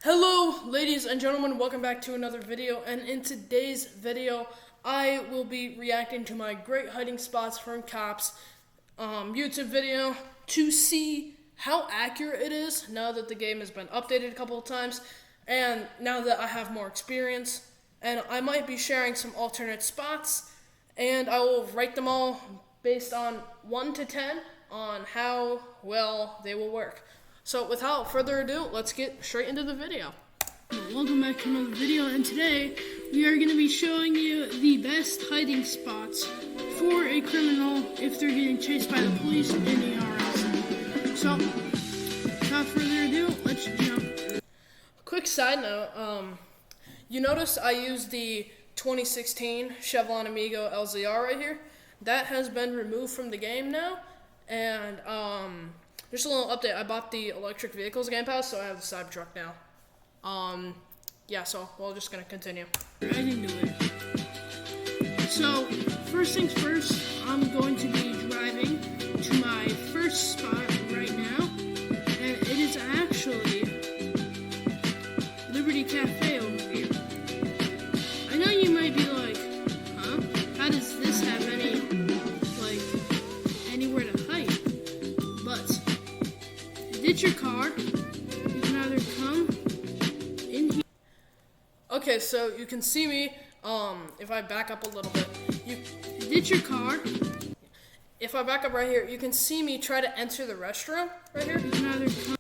Hello ladies and gentlemen, welcome back to another video, and in today's video I will be reacting to my great hiding spots from cops YouTube video to see how accurate it is now that the game has been updated a couple of times and now that I have more experience, and I might be sharing some alternate spots and I will rate them all based on 1 to 10 on how well they will work. So without further ado, let's get straight into the video. Welcome back to another video, and today we are going to be showing you the best hiding spots for a criminal if they're getting chased by the police in ERLC. So, without further ado, let's jump. Quick side note, you notice I used the 2016 Chevron Amigo LZR right here. That has been removed from the game now, and just a little update, I bought the electric vehicles game pass, so I have the Cybertruck now. Yeah, so we're just gonna continue. I can do it. So, first things first, I'm going to be driving to my first spot right now, and it is actually Liberty Cafe over here. I know you might be like, huh? How does this have anywhere to hide? But ditch your car. You can either come in here. Okay, so you can see me, if I back up a little bit, Ditch your car. if I back up right here, you can see me try to enter the restroom right here. You can either come.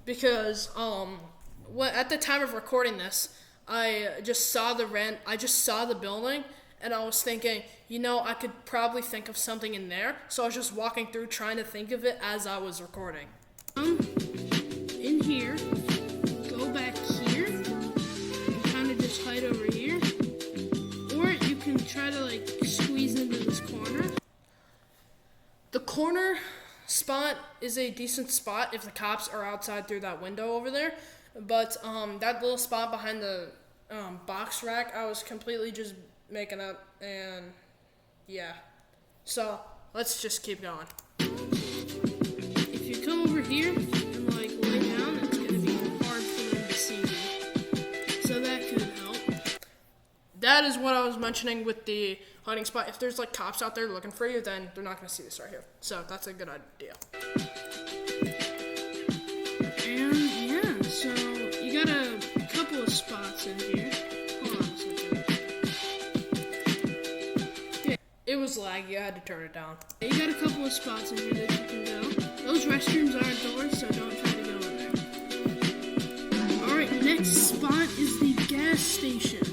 Because, at the time of recording this, I just saw the building, and I was thinking, I could probably think of something in there, so I was just walking through trying to think of it as I was recording. In here, go back here, and kind of just hide over here, or you can try to squeeze into this corner. The corner spot is a decent spot if the cops are outside through that window over there, but that little spot behind the box rack, I was completely just making up, and yeah. So let's just keep going. If you come over here and lay down, it's gonna be hard for them to see you. So that could help. That is what I was mentioning with the hiding spot. If there's cops out there looking for you, then they're not gonna see this right here. So that's a good idea. And yeah, so you got a couple of spots in here. Hold on a second. It was laggy, I had to turn it down. You got a couple of spots in here that you can go. Those restrooms aren't doors, so don't try to go in there. Alright, next spot is the gas station.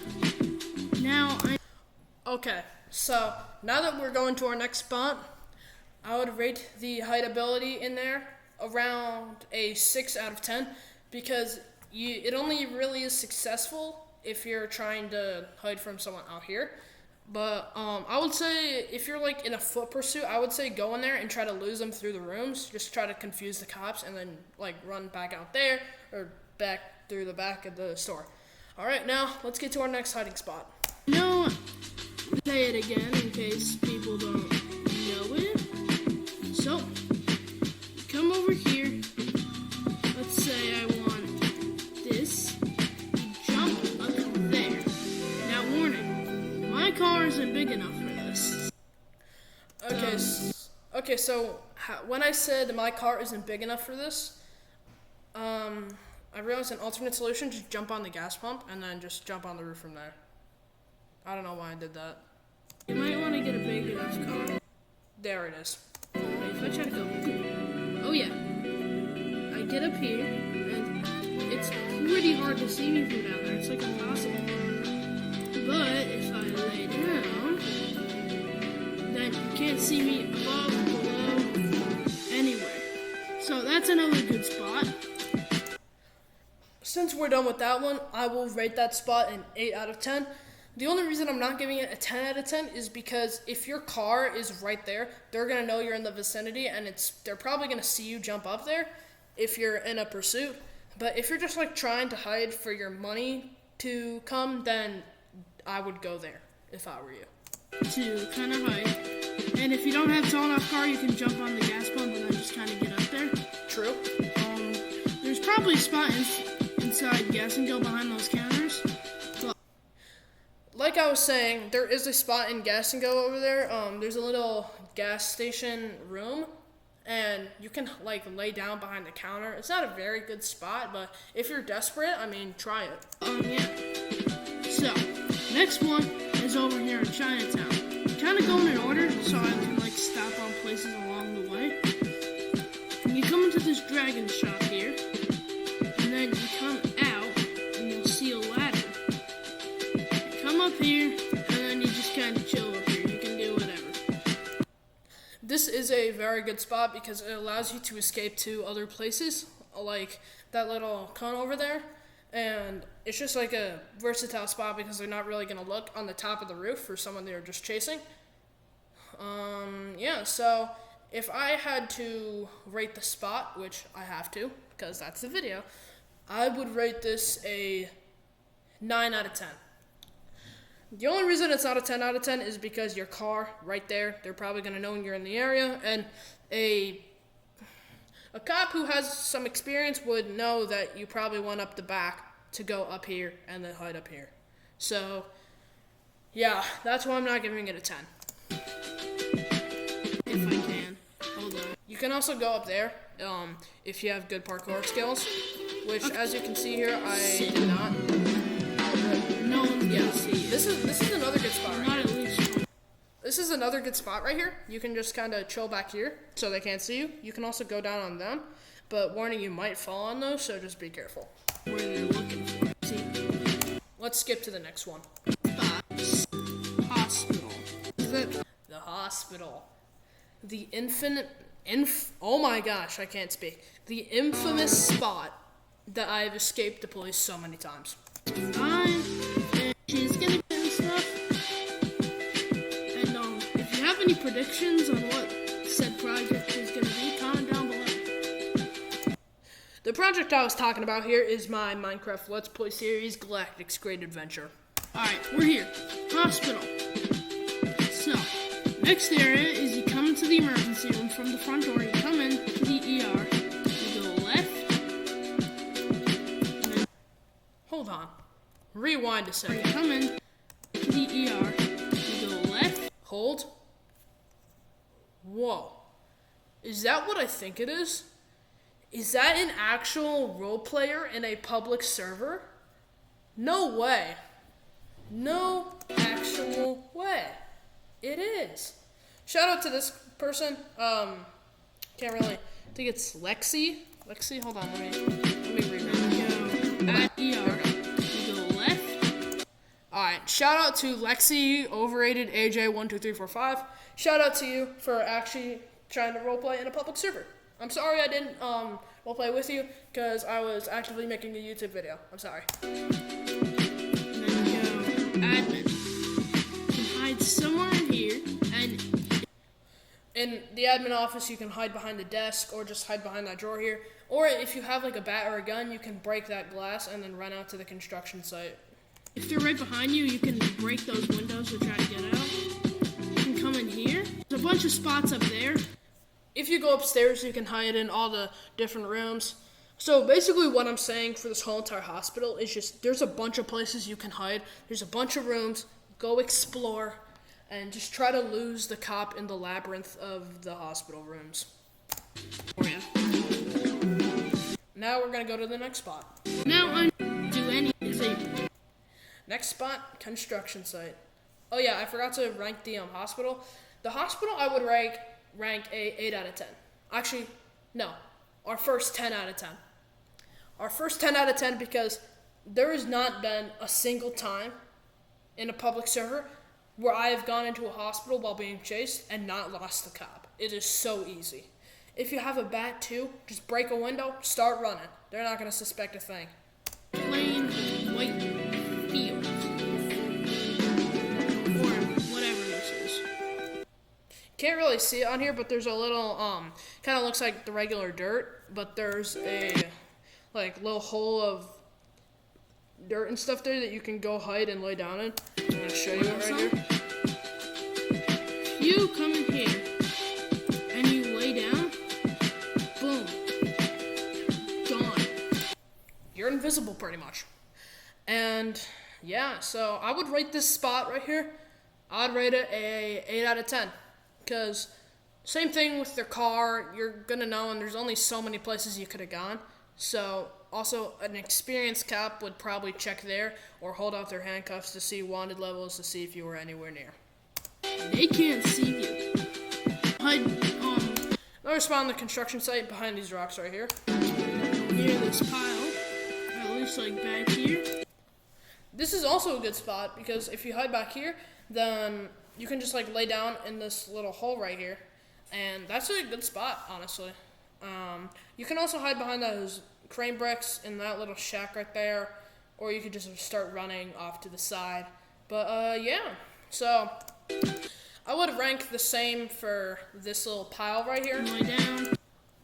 Okay, so now that we're going to our next spot, I would rate the hideability in there around a 6 out of 10, because it only really is successful if you're trying to hide from someone out here. But I would say if you're in a foot pursuit, I would say go in there and try to lose them through the rooms. Just try to confuse the cops and then run back out there or back through the back of the store. All right, now let's get to our next hiding spot. No, say it again in case people don't know it. So, come over here. Let's say I want this. Jump up there. Now, warning. My car isn't big enough for this. Okay, so when I said my car isn't big enough for this, I realized an alternate solution: just jump on the gas pump and then just jump on the roof from there. I don't know why I did that. You might want to get a big enough car. There it is. If I try to go, oh yeah, I get up here, and it's pretty hard to see me from down there. It's impossible. But if I lay down, then you can't see me above, below, anywhere. So that's another good spot. Since we're done with that one, I will rate that spot an 8 out of 10. The only reason I'm not giving it a 10 out of 10 is because if your car is right there, they're going to know you're in the vicinity, and they're probably going to see you jump up there if you're in a pursuit. But if you're just trying to hide for your money to come, then I would go there if I were you. To kind of hide. And if you don't have a tall enough car, you can jump on the gas pump and then just kind of get up there. True. There's probably a spot in inside gas and go behind those counters. Like I was saying, there is a spot in Gas and Go over there. There's a little gas station room, and you can like lay down behind the counter. It's not a very good spot, but if you're desperate, I mean, try it. Yeah. So, next one is over here in Chinatown. Kind of going in order, so I can like stop on places along the way. And you come into this dragon shop here, and then you come out, and you'll see a ladder. You come up here, and then you just kind of chill up here. You can do whatever. This is a very good spot because it allows you to escape to other places, like that little cone over there. And it's just like a versatile spot because they're not really going to look on the top of the roof for someone they're just chasing. Yeah, so if I had to rate the spot, which I have to because that's the video, I would rate this a 9 out of 10. The only reason it's not a 10 out of 10 is because your car right there, they're probably going to know when you're in the area, and a cop who has some experience would know that you probably went up the back to go up here and then hide up here. So, yeah, that's why I'm not giving it a 10. If I can. Hold on. You can also go up there if you have good parkour skills, which, as you can see here, I do not. No one's gonna see you. This is another good spot right Not here. at least. This is another good spot right here. You can just kind of chill back here so they can't see you. You can also go down on them, but warning, you might fall on those, so just be careful. Where they're looking for. See? Let's skip to the next one. Hospital. The hospital. The oh my gosh, I can't speak. The infamous spot that I've escaped the police so many times. And she's gonna get and stuff. And if you have any predictions on what said project is gonna be, comment down below. The project I was talking about here is my Minecraft Let's Play series, Galactic's Great Adventure. Alright, we're here. Hospital. So, next area is you come into the emergency room from the front door. You come in to the ER. You go left. And then Hold on. Rewind a you second. come in to the ER. You go left. Hold. Whoa. Is that what I think it is? Is that an actual role player in a public server? No way. No actual way. It is. Shout out to this person. Can't really. I think it's Lexi. Lexi, hold on. Let me read it. You go at ER. You go left. Alright, shout out to Lexi, overrated AJ12345. Shout out to you for actually trying to roleplay in a public server. I'm sorry I didn't roleplay with you because I was actively making a YouTube video. I'm sorry. And then you go admin. You can hide somewhere in here, and In the admin office, you can hide behind the desk or just hide behind that drawer here. Or if you have like a bat or a gun, you can break that glass and then run out to the construction site. if they're right behind you, you can break those windows to try to get out. You can come in here. There's a bunch of spots up there. If you go upstairs, you can hide in all the different rooms. So basically what I'm saying for this whole entire hospital is just there's a bunch of places you can hide. There's a bunch of rooms. Go explore and just try to lose the cop in the labyrinth of the hospital rooms. For you. Now we're going to go to the next spot. Now on to any is a Next spot, construction site. Oh yeah, I forgot to rank the hospital. The hospital I would rank a 8 out of 10. Actually, no. Our first 10 out of 10. Our first 10 out of 10 because there has not been a single time in a public server where I have gone into a hospital while being chased and not lost the cop. It is so easy. If you have a bat too, just break a window, start running. They're not going to suspect a thing. plain white field. Or whatever this is. Can't really see it on here, but there's a little, kind of looks like the regular dirt, but there's a, like, little hole of dirt and stuff there that you can go hide and lay down in. I'm going to show you it right here. You come in here and you lay down, boom, gone. You're invisible pretty much. And yeah, so I would rate this spot right here. I'd rate it a 8 out of 10. Because same thing with their car, you're gonna know, and there's only so many places you could have gone. So also an experienced cop would probably check there or hold out their handcuffs to see wanted levels to see if you were anywhere near. They can't see you. Another spot on the construction site behind these rocks right here. Near this pile, at least like back here. This is also a good spot because if you hide back here, then you can just like lay down in this little hole right here, and that's a good spot, honestly. You can also hide behind those crane bricks in that little shack right there, or you could just start running off to the side. But yeah, so I would rank the same for this little pile right here. Lay down.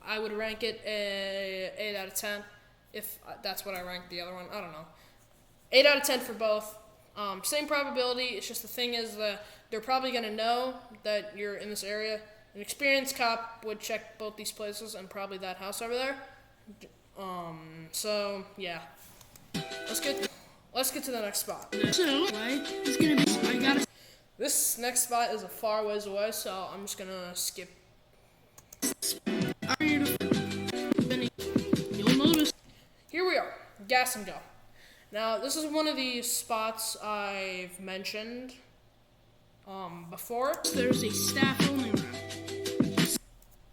I would rank it a 8 out of 10, if that's what I ranked the other one. I don't know. 8 out of 10 for both. Same probability. It's just the thing is that they're probably going to know that you're in this area. An experienced cop would check both these places and probably that house over there. So yeah, let's get to the next spot. So it's gonna be. This next spot is a far ways away, so I'm just gonna skip. You'll notice. Here we are, gas and go. Now this is one of the spots I've mentioned before. There's a staff only room.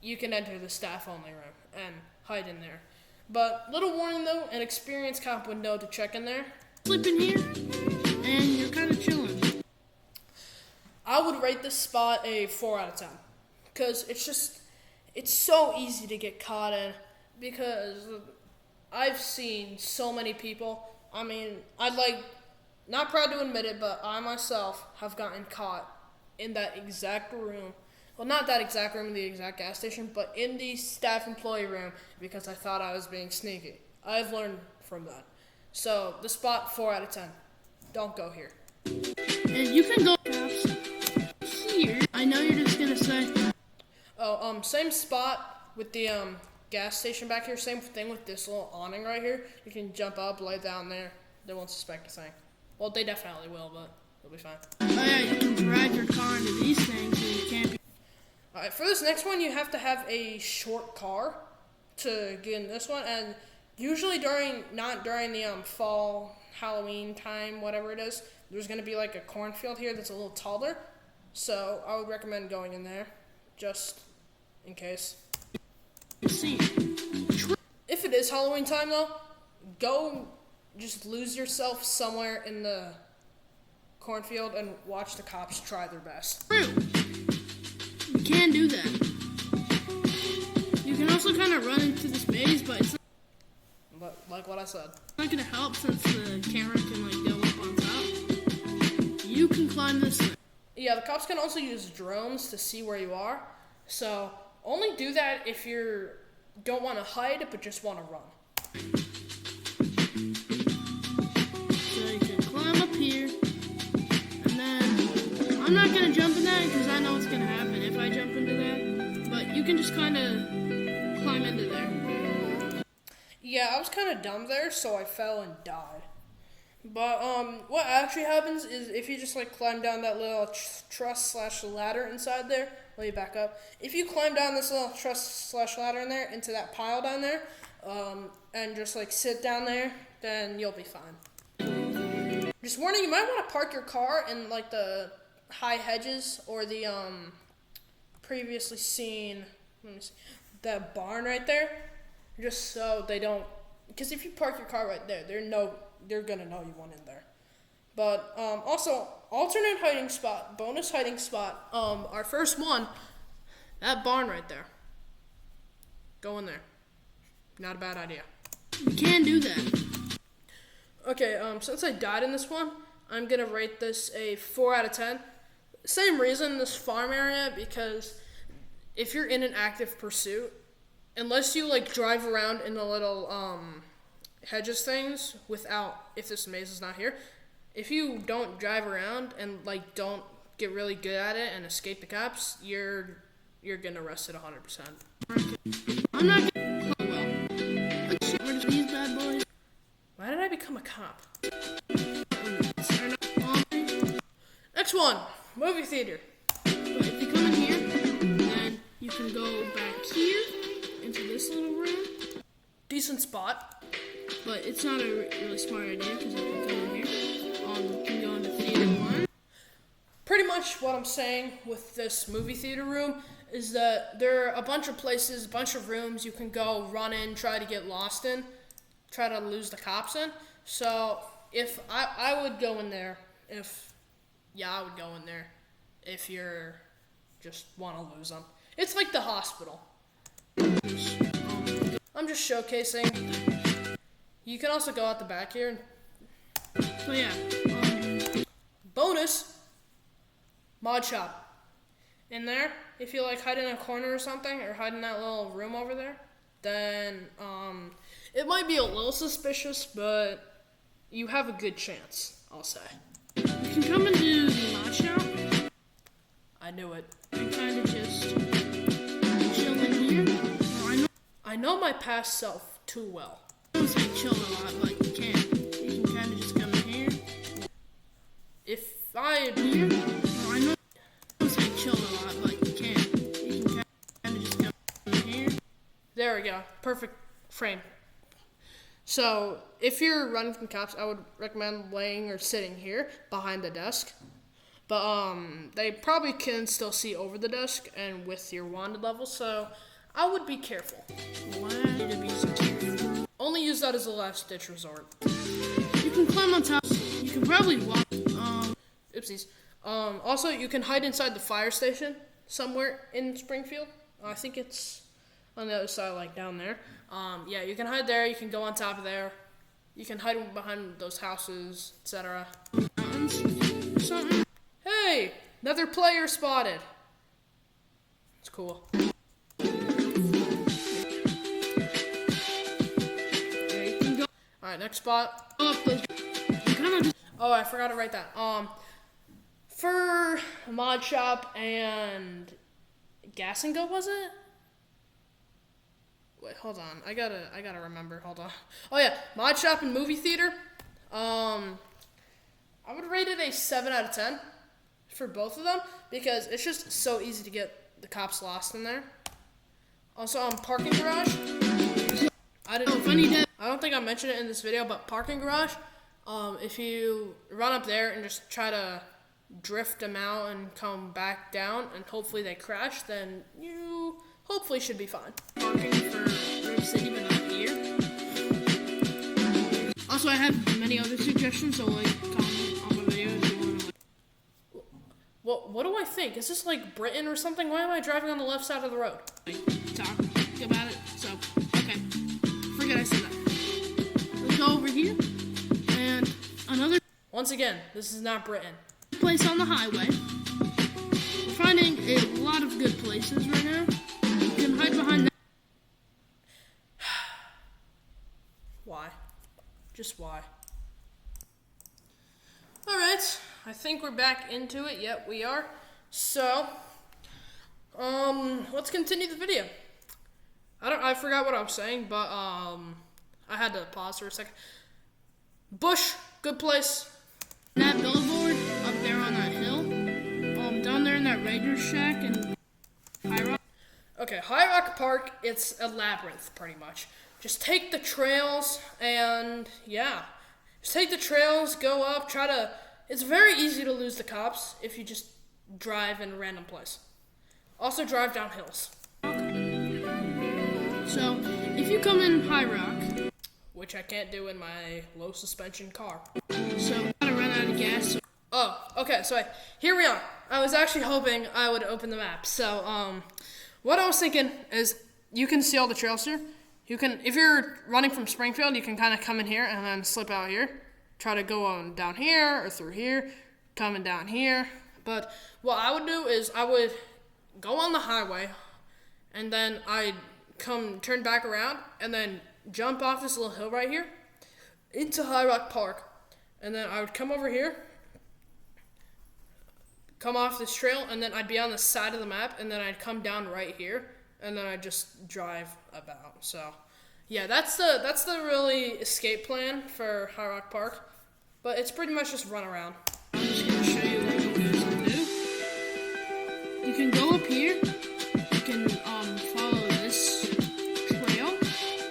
You can enter the staff only room and hide in there. But little warning though, an experienced cop would know to check in there. Slip in here, and you're kind of chilling. I would rate this spot a 4 out of 10. Because it's so easy to get caught in. Because I've seen so many people. I mean, not proud to admit it, but I myself have gotten caught in that exact room. Well, not that exact room in the exact gas station, but in the staff employee room because I thought I was being sneaky. I've learned from that. So, the spot, 4 out of 10. Don't go here. And you can go here. I know you're just going to say. Oh, same spot with the gas station back here. Same thing with this little awning right here. You can jump up, lay down there. They won't suspect a thing. Well, they definitely will, but it'll be fine. Oh yeah, you can drag your car into these things so you can't be. Alright, for this next one, you have to have a short car to get in this one, and usually not during the fall, Halloween time, whatever it is, there's going to be like a cornfield here that's a little taller, so I would recommend going in there, just in case. See. If it is Halloween time, though, go just lose yourself somewhere in the cornfield and watch the cops try their best. True. You can do that. You can also kind of run into this maze, but it's But like what I said. not going to help since the camera can like go up on top. You can climb this thing. Yeah, the cops can also use drones to see where you are. So only do that if you don't want to hide but just want to run. So you can climb up here, and then I'm not going to jump in that because I know what's going to happen if I jump into that. But you can just kind of climb into there. Yeah, I was kind of dumb there, so I fell and died. But what actually happens is if you just like climb down that little truss/ladder inside there, let me back up. If you climb down this little truss/ladder in there into that pile down there, and just like sit down there, then you'll be fine. Just warning, you might want to park your car in like the high hedges or the previously seen, let me see, that barn right there, just so they don't. Because if you park your car right there, they're gonna know you went in there. But also, alternate hiding spot, bonus hiding spot. Our first one, that barn right there. Go in there. Not a bad idea. You can do that. Okay, since I died in this one, I'm gonna rate this a 4 out of 10. Same reason, this farm area, because if you're in an active pursuit, unless you like drive around in the little hedges things if this maze is not here, if you don't drive around and like don't get really good at it and escape the cops, you're getting arrested 100%. I'm not gonna. Oh well. Let's get rid of these bad boys. become a cop. Next one, movie theater. But if you come in here, then you can go back here into this little room. Decent spot. But it's not a really smart idea because if you come in here, you can go into theater 1. Pretty much what I'm saying with this movie theater room is that there are a bunch of places, a bunch of rooms you can go run in, try to get lost in, try to lose the cops in. So if I would go in there I would go in there if you're just want to lose them. It's like the hospital. I'm just showcasing. You can also go out the back here. So yeah. Bonus. Mod shop. In there, if you like hide in a corner or something, or hide in that little room over there, then it might be a little suspicious, but you have a good chance, I'll say. You can come into the mod shop. I knew it. And kind of just chill in here. I know my past self too well. I don't say chill a lot, but you can. You can kind of just come in here. If I... Here. I know I don't say chill a lot, but you can. You can kind of just come in here. There we go. Perfect frame. So, if you're running from cops, I would recommend laying or sitting here behind the desk. But they probably can still see over the desk and with your wanted level, so I would be careful. Why to be so careful? Only use that as a last ditch resort. You can climb on top. You can probably walk. Oopsies. Also, you can hide inside the fire station somewhere in Springfield. I think it's on the other side, like down there. Yeah, you can hide there. You can go on top of there. You can hide behind those houses, etc. Mountains. Something. Hey, another player spotted. It's cool. Yeah, you can go All right, next spot. up those. You kind of just. Oh, I forgot to write that. For mod shop and gas and go, was it? Wait, hold on. I gotta remember. Hold on. Oh yeah, mod shop and movie theater. I would rate it a 7 out of 10 for both of them because it's just so easy to get the cops lost in there. Also, parking garage. I don't think I mentioned it in this video, but parking garage. If you run up there and just try to drift them out and come back down, and hopefully they crash, then you hopefully should be fine. Parking for Red City, but not here. Also, I have many other suggestions, so comment on my video if you want to. What do I think? Is this like Britain or something? Why am I driving on the left side of the road? Talk about it. So, okay. Forget I said that. Let's go over here. And another Once again, this is not Britain. place on the highway. We're finding a lot of good places right now. You can hide behind that. Why? Just why? Alright, I think we're back into it. Yep, we are. So, let's continue the video. I forgot what I was saying, but, I had to pause for a second. Bush, good place. That billboard up there on that hill. Down there in that Ranger Shack and High Rock. Okay, High Rock Park, it's a labyrinth, pretty much. Just take the trails, and yeah. Just take the trails, go up, it's very easy to lose the cops if you just drive in a random place. Also drive down hills. So, if you come in High Rock, which I can't do in my low suspension car. so I'm gonna run out of gas. So Oh, okay, so here we are. I was actually hoping I would open the map. So, what I was thinking is you can see all the trails here. You can, if you're running from Springfield, you can kind of come in here and then slip out here. Try to go on down here or through here, coming down here. But what I would do is I would go on the highway and then I'd turn back around and then jump off this little hill right here into High Rock Park. And then I would come over here, come off this trail, and then I'd be on the side of the map, and then I'd come down right here, and then I'd just drive about. So, Yeah, that's the really escape plan for High Rock Park, but it's pretty much just run around. I'm just gonna show you what you guys can do. You can go up here. You can follow this trail,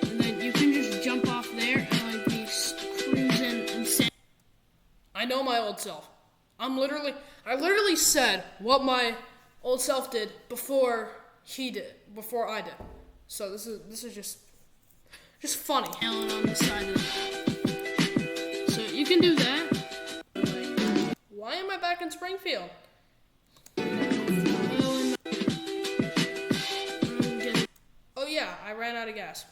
and then you can just jump off there and like be cruising and sand. I know my old self. I literally said what my old self did before I did. So this is just funny. Allen on the side of the map. So you can do that. Why am I back in Springfield? Oh yeah, I ran out of gas.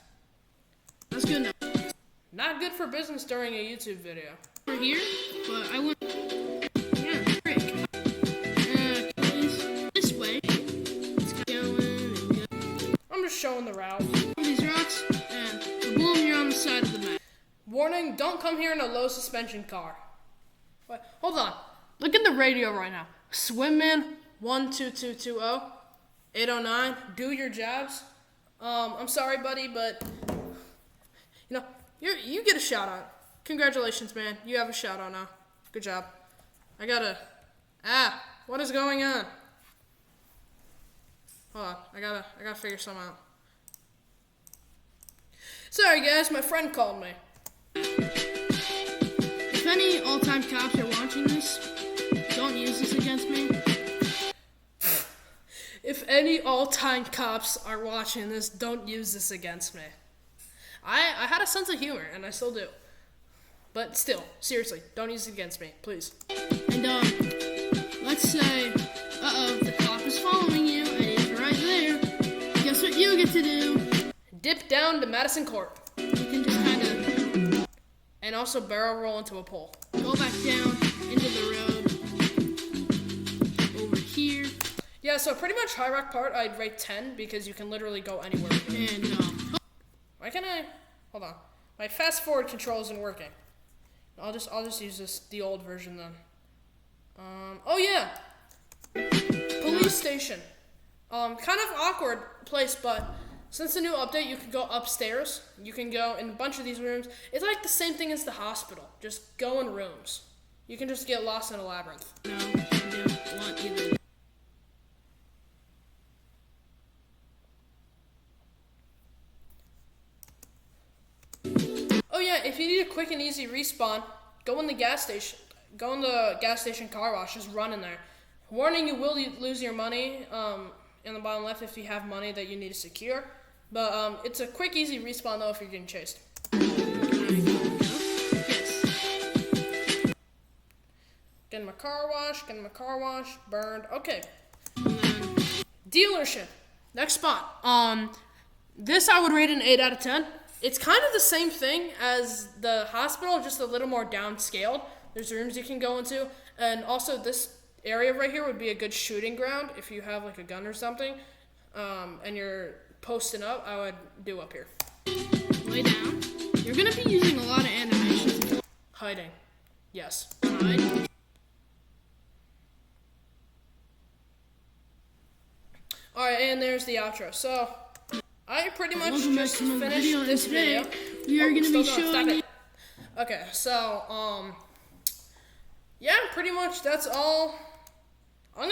That's good enough. Not good for business during a YouTube video. Over here, but I went. Yeah, break. This way. It's going and going. I'm just showing the route. These rocks, and boom, you're on the side of the map. Warning, don't come here in a low suspension car. Wait, hold on. Look at the radio right now. Swimman 12220 809. Do your jobs. I'm sorry, buddy, but you get a shout out. Congratulations, man. You have a shout out now. Good job. What is going on? Hold on. I gotta figure something out. Sorry guys, my friend called me. If any all-time cops are watching this, don't use this against me. If any all-time cops are watching this, don't use this against me. I had a sense of humor, and I still do. But still, seriously, don't use it against me, please. And let's say, the cop is following you, and he's right there. Guess what you get to do? Dip down to Madison Court. You can just kind of... And also barrel roll into a pole. Go back down into the road. Over here. Yeah, so pretty much High Rock Park, I'd rate 10 because you can literally go anywhere. And, why can't I? Hold on. My fast forward control isn't working. I'll just use the old version then. Oh yeah. Police station. Kind of awkward place, but since the new update, you can go upstairs. You can go in a bunch of these rooms. It's like the same thing as the hospital. Just go in rooms. You can just get lost in a labyrinth. No, I don't want either. Oh yeah, if you need a quick and easy respawn, go in the gas station. Go in the gas station car wash. Just run in there. Warning: you will lose your money. In the bottom left, if you have money that you need to secure. But it's a quick, easy respawn though if you're getting chased. Getting my car wash, burned. Okay. Dealership. Next spot. This I would rate an 8 out of 10. It's kind of the same thing as the hospital, just a little more downscaled. There's rooms you can go into, and also this area right here would be a good shooting ground if you have like a gun or something, and you're posting up. I would do up here. Lay down. You're gonna be using a lot of animations. Hiding. Yes. Hide. All right, and there's the outro. So I pretty much Welcome back just to my finished video, this and today video. we are gonna still be going. Stop showing it. Okay, so yeah, pretty much that's all. I'm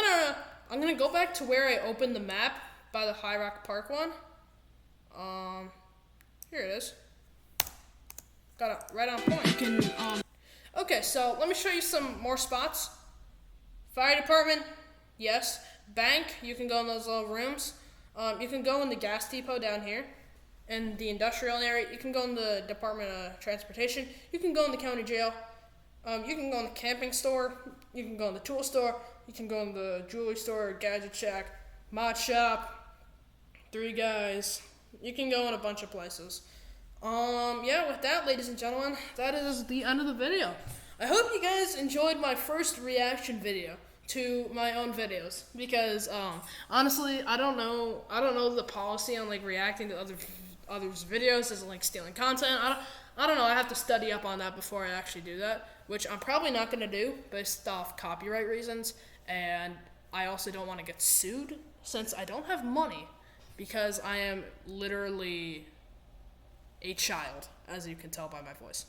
gonna go back to where I opened the map by the High Rock Park one. Here it is. Got it right on point. Okay, so let me show you some more spots. Fire department, yes. Bank, you can go in those little rooms. You can go in the gas depot down here. In the industrial area, you can go in the Department of Transportation. You can go in the county jail. You can go in the camping store. You can go in the tool store. You can go in the jewelry store, gadget shack, mod shop, Three Guys. You can go in a bunch of places. Yeah, with that, ladies and gentlemen, that is the end of the video. I hope you guys enjoyed my first reaction video to my own videos, because honestly, I don't know the policy on like reacting to others' videos as like stealing content. I don't know. I have to study up on that before I actually do that, which I'm probably not going to do based off copyright reasons, and I also don't want to get sued since I don't have money, because I am literally a child, as you can tell by my voice.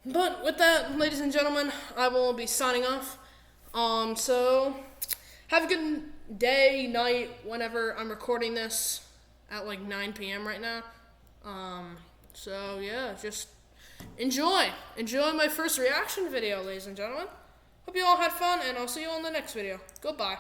But with that, ladies and gentlemen, I will be signing off. So have a good day, night, whenever I'm recording this at like 9 p.m. right now. So yeah, just enjoy my first reaction video, ladies and gentlemen. Hope you all had fun, and I'll see you on the next video. Goodbye.